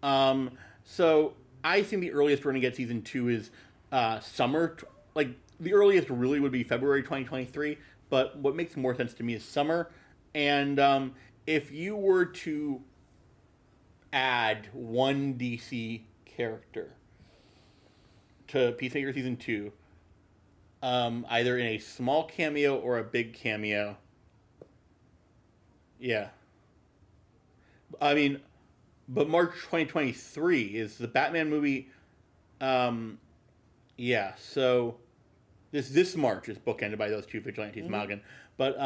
So I think the earliest we're going to get season 2 is summer. Like, the earliest really would be February 2023. But what makes more sense to me is summer. And if you were to add one DC character to Peacemaker Season 2, either in a small cameo or a big cameo. Yeah. I mean, but March 2023 is the Batman movie. Yeah, so this March is bookended by those 2 vigilantes, Malgan. But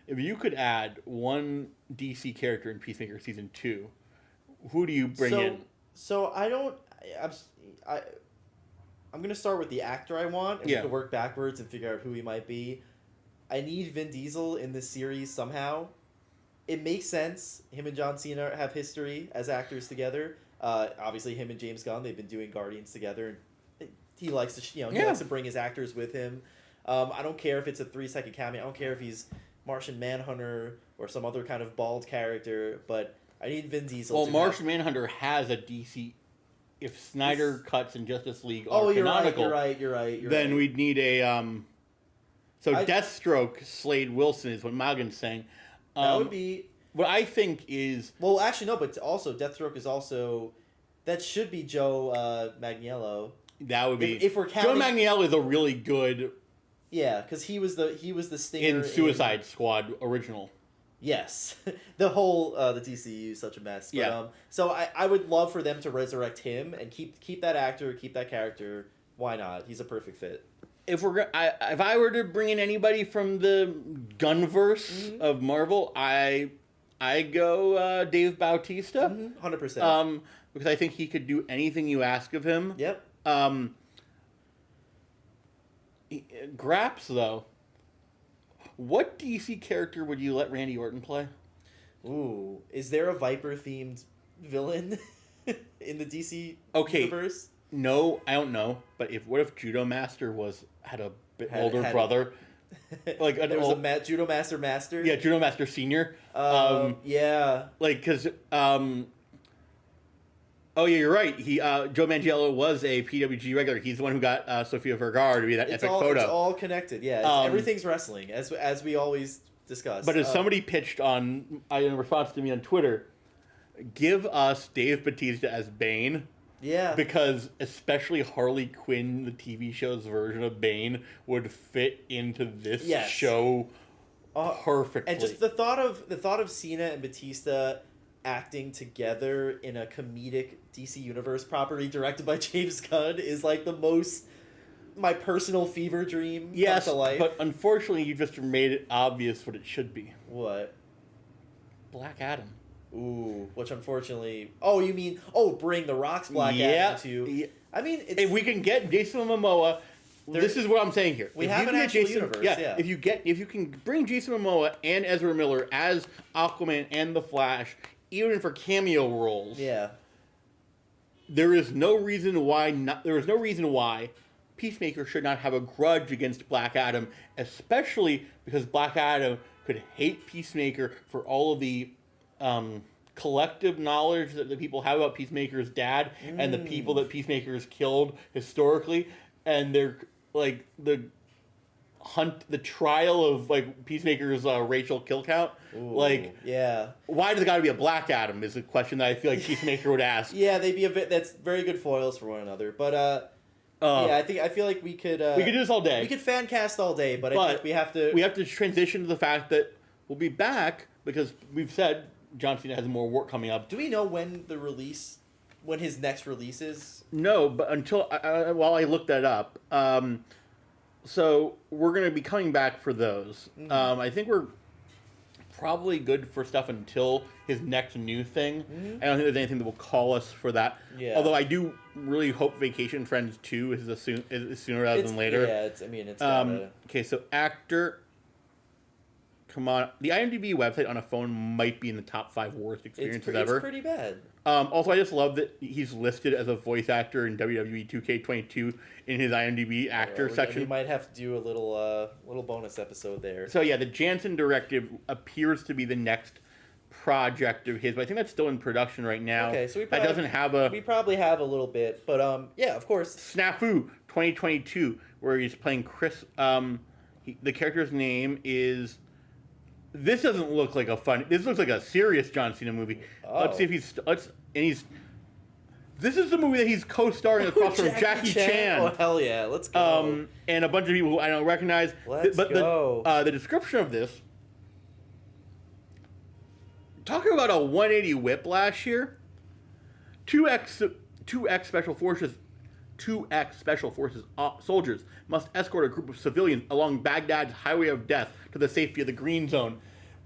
if you could add one DC character in Peacemaker Season 2, who do you bring in? So I'm going to start with the actor I want, and we can work backwards and figure out who he might be. I need Vin Diesel in this series somehow. It makes sense. Him and John Cena have history as actors together. Obviously, him and James Gunn, they've been doing Guardians together. He likes to, he likes to bring his actors with him. I don't care if it's a 3-second cameo. I don't care if he's Martian Manhunter or some other kind of bald character, but I need Vin Diesel. Well, Martian Manhunter has a DC. If Snyder cuts in Justice League are canonical, you're right. Then we'd need a Deathstroke Slade Wilson is what Malgan's saying. That would be what I think is. Well, actually no, but also Deathstroke is also that should be Joe Manganiello. That would be if we're counting. Joe Manganiello is a really good. Yeah, because he was the stinger in Suicide Squad original. Yes, the whole the DCU is such a mess. But, yeah. So I would love for them to resurrect him and keep that actor, keep that character, Why not? He's a perfect fit. If I were to bring in anybody from the Gunverse of Marvel, I go Dave Bautista. 100%. Because I think he could do anything you ask of him. Yep. Graps, though. What DC character would you let Randy Orton play? Ooh, is there a Viper-themed villain in the DC universe? No, I don't know. But what if Judo Master had a bit older brother? Like there was a Judo Master. Yeah, Judo Master Senior. Yeah. Like because oh yeah, you're right. Joe Manganiello was a PWG regular. He's the one who got Sofia Vergara to be that epic photo. It's all connected. Yeah, everything's wrestling as we always discuss. But as somebody pitched in response to me on Twitter, give us Dave Bautista as Bane. Yeah. Because especially Harley Quinn, the TV show's version of Bane, would fit into this show perfectly. And just the thought of Cena and Batista acting together in a comedic DC Universe property directed by James Gunn is like my personal fever dream come to life. But unfortunately you just made it obvious what it should be. What? Black Adam. Ooh, which unfortunately... Oh, you mean... Oh, bring The Rock's Black Adam to... Yeah. I mean, if we can get Jason Momoa... This is what I'm saying here. We have an actual universe, yeah. If you can bring Jason Momoa and Ezra Miller as Aquaman and The Flash, even for cameo roles... Yeah. There is no reason why Peacemaker should not have a grudge against Black Adam, especially because Black Adam could hate Peacemaker for all of the... collective knowledge that the people have about Peacemaker's dad and the people that Peacemaker's killed historically, and they're like the trial of like Peacemaker's Rachel kill count. Ooh, like, yeah, why does it got to be a Black Adam? Is a question that I feel like Peacemaker would ask. Yeah, they'd be that's very good foils for one another. But yeah, I feel like we could do this all day. We could fan cast all day, but I think we have to transition to the fact that we'll be back because we've said John Cena has more work coming up. Do we know when his next release is? No, but until while I look that up, so we're going to be coming back for those. Mm-hmm. I think we're probably good for stuff until his next new thing. Mm-hmm. I don't think there's anything that will call us for that. Yeah. Although I do really hope Vacation Friends 2 is sooner rather than later. Yeah, it's okay, so actor. Come on. The IMDb website on a phone might be in the top 5 worst experiences ever. It's pretty bad. Also, I just love that he's listed as a voice actor in WWE 2K22 in his IMDb actor section. We might have to do a little bonus episode there. So yeah, the Jansen Directive appears to be the next project of his, but I think that's still in production right now. Okay, so we probably have a little bit, but yeah, of course. Snafu 2022, where he's playing Chris. The character's name is. This doesn't look like this looks like a serious John Cena movie. Oh. Let's see if this is the movie that he's co-starring across from Jackie Chan. Oh, hell yeah. Let's go. And a bunch of people who I don't recognize. Let's go. The description of this, talking about a 180 whiplash here. 2X Special Forces soldiers must escort a group of civilians along Baghdad's highway of death to the safety of the Green Zone.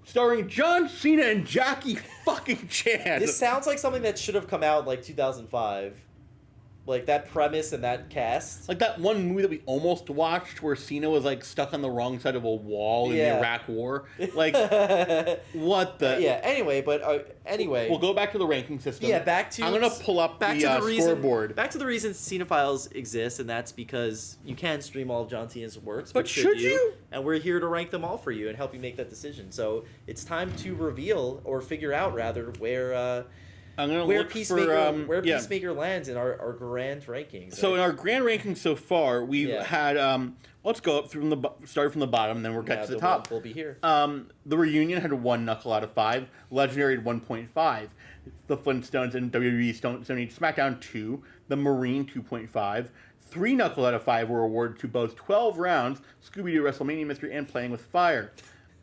Starring John Cena and Jackie fucking Chan. This sounds like something that should have come out like 2005. Like that premise and that cast. Like that one movie that we almost watched where Cena was like stuck on the wrong side of a wall in the Iraq War. Like, what the... Yeah, anyway. We'll go back to the ranking system. Yeah, I'm going to pull up the scoreboard. Back to the reason Cinephiles exists, and that's because you can stream all of John Cena's works. But should you? And we're here to rank them all for you and help you make that decision. So it's time to reveal, or figure out rather, where Peacemaker lands in our grand rankings. So in our grand rankings so far, we've had let's go up start from the bottom, and then we'll get to the top. We'll be here. The Reunion had 1 knuckle out of 5. Legendary had 1.5. The Flintstones and WWE Stone SmackDown 2. The Marine 2.5. 3 knuckle out of 5 were awarded to both 12 rounds, Scooby-Doo WrestleMania Mystery, and Playing with Fire.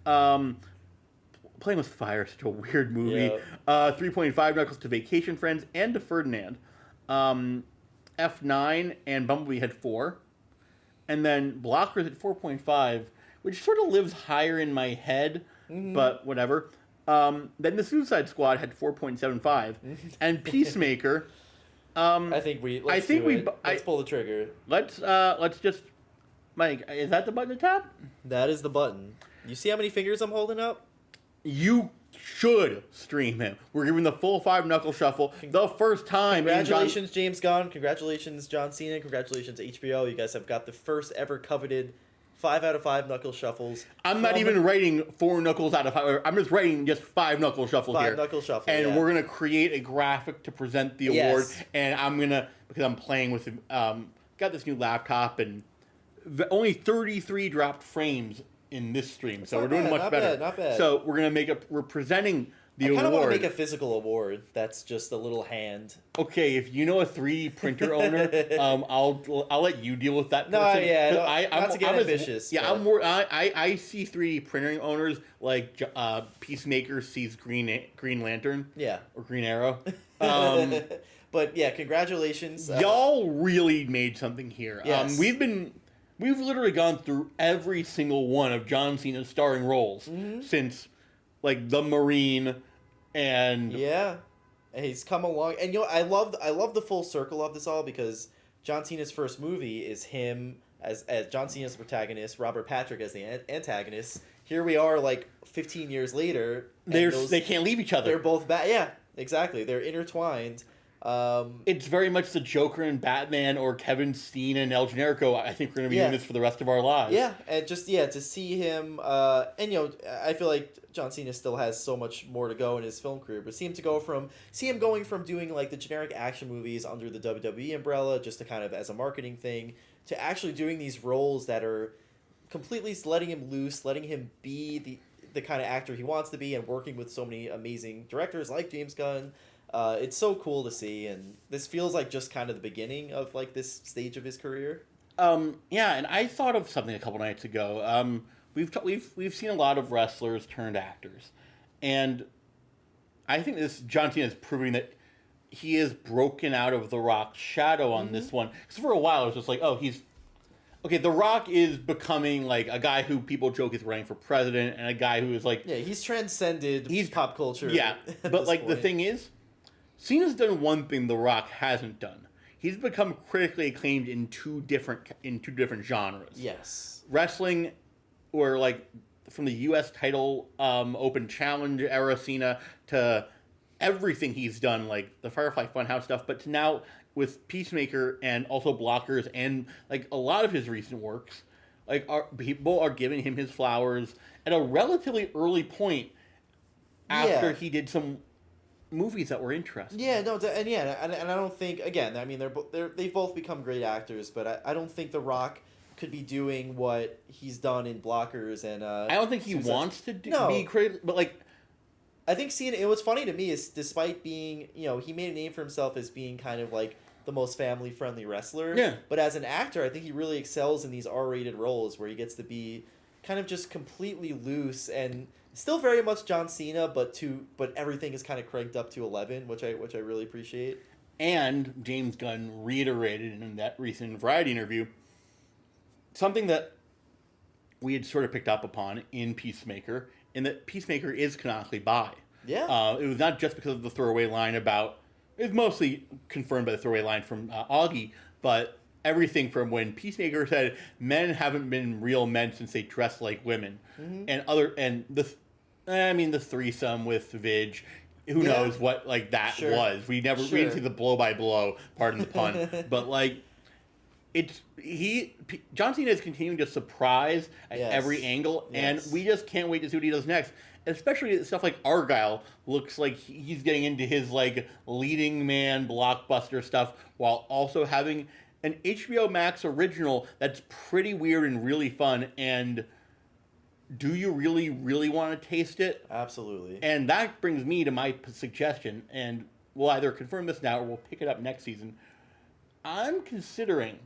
Playing with Fire is such a weird movie. 3.5 knuckles to Vacation Friends and to Ferdinand. F9 and Bumblebee had 4. And then Blockers at 4.5, which sort of lives higher in my head, but whatever. Then the Suicide Squad had 4.75. And Peacemaker... let's pull the trigger. Let's just... Mike, is that the button to tap? That is the button. You see how many fingers I'm holding up? You should stream him. We're giving the full 5 knuckle shuffle. The first time. Congratulations, James Gunn. Congratulations, John Cena. Congratulations, HBO. You guys have got the first ever coveted 5 out of 5 knuckle shuffles. I'm not even writing 4 knuckles out of 5. I'm just writing just 5 knuckle shuffle here. 5 knuckle shuffle. And we're gonna create a graphic to present the award. And I'm gonna, because I'm playing with got this new laptop, and only 33 dropped frames in this stream, so we're doing much better. Not bad. So we're gonna we're presenting the award. I kind of want to make a physical award that's just a little hand. Okay, if you know a 3D printer owner, I'll let you deal with that person. Not to get ambitious. I see 3D printing owners like Peacemaker sees Green Lantern. Yeah. Or Green Arrow. But yeah, congratulations. Y'all really made something here. Yes. We've literally gone through every single one of John Cena's starring roles since, like, The Marine, and he's come along, and I love the full circle of this all, because John Cena's first movie is him as John Cena's the protagonist, Robert Patrick as the antagonist. Here we are, like 15 years later. They can't leave each other. They're both bad. Yeah, exactly. They're intertwined. It's very much the Joker and Batman, or Kevin Steen and El Generico. I think we're going to be doing this for the rest of our lives. Yeah, and just to see him, and I feel like John Cena still has so much more to go in his film career, but see him going from doing like the generic action movies under the WWE umbrella, just to kind of as a marketing thing, to actually doing these roles that are completely letting him loose, letting him be the kind of actor he wants to be, and working with so many amazing directors like James Gunn. It's so cool to see, and this feels like just kind of the beginning of like this stage of his career. Yeah, and I thought of something a couple nights ago. We've seen a lot of wrestlers turned actors, and I think John Cena is proving that he is broken out of The Rock's shadow on this one. Because for a while it was just like, The Rock is becoming like a guy who people joke is running for president, and a guy who is like, he's transcended pop culture. Yeah, but like the thing is, Cena's done one thing The Rock hasn't done. He's become critically acclaimed in two different genres. Yes. Wrestling, or like from the U.S. title Open Challenge era Cena, to everything he's done, like the Firefly Funhouse stuff, but to now with Peacemaker and also Blockers and like a lot of his recent works, like people are giving him his flowers at a relatively early point after he did some movies that were interesting. Yeah, no, and I don't think, again, I mean, they've both become great actors, but I don't think The Rock could be doing what he's done in Blockers and I don't think he wants to be creative, but like I think what's funny to me is, despite being, he made a name for himself as being kind of like the most family friendly wrestler. Yeah. But as an actor, I think he really excels in these R-rated roles where he gets to be kind of just completely loose and still very much John Cena, but everything is kind of cranked up to 11, which I really appreciate. And James Gunn reiterated in that recent Variety interview something that we had sort of picked up upon in Peacemaker, in that Peacemaker is canonically bi. Yeah. It was not just because of the throwaway line about... It was mostly confirmed by the throwaway line from Augie, but everything from when Peacemaker said, men haven't been real men since they dress like women. Mm-hmm. The threesome with Vidge, who knows what like that was. We didn't see the blow by blow, pardon the pun. But like John Cena is continuing to surprise at every angle, and we just can't wait to see what he does next. Especially stuff like Argyle looks like he's getting into his like leading man blockbuster stuff, while also having an HBO Max original that's pretty weird and really fun. And do you really, really want to taste it? Absolutely. And that brings me to my suggestion, and we'll either confirm this now or we'll pick it up next season. I'm considering,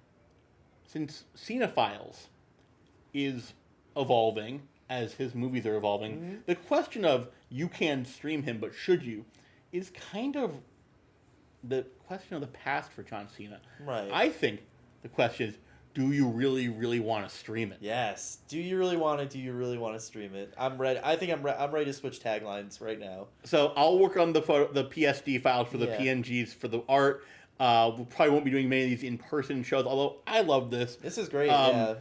since Cinephiles is evolving as his movies are evolving, the question of you can stream him, but should you, is kind of the question of the past for John Cena. Right. I think the question is, do you really, really want to stream it? Yes. Do you really want to? Do you really want to stream it? I'm ready. I think I'm ready to switch taglines right now. So I'll work on the PSD files for the PNGs for the art. We probably won't be doing many of these in-person shows, although I love this. This is great. Yeah.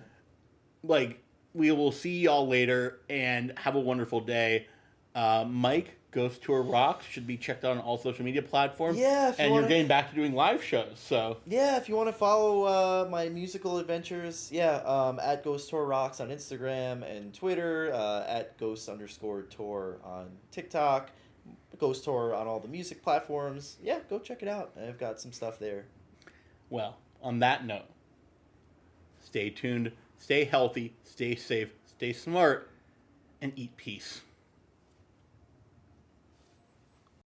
Like, we will see y'all later, and have a wonderful day. Mike, Ghost Tour Rocks should be checked out on all social media platforms. Yeah, you're getting back to doing live shows, so yeah. If you want to follow my musical adventures, at Ghost Tour Rocks on Instagram and Twitter, at Ghost_Tour on TikTok, Ghost Tour on all the music platforms. Yeah, go check it out. I've got some stuff there. Well, on that note, stay tuned, stay healthy, stay safe, stay smart, and eat peace.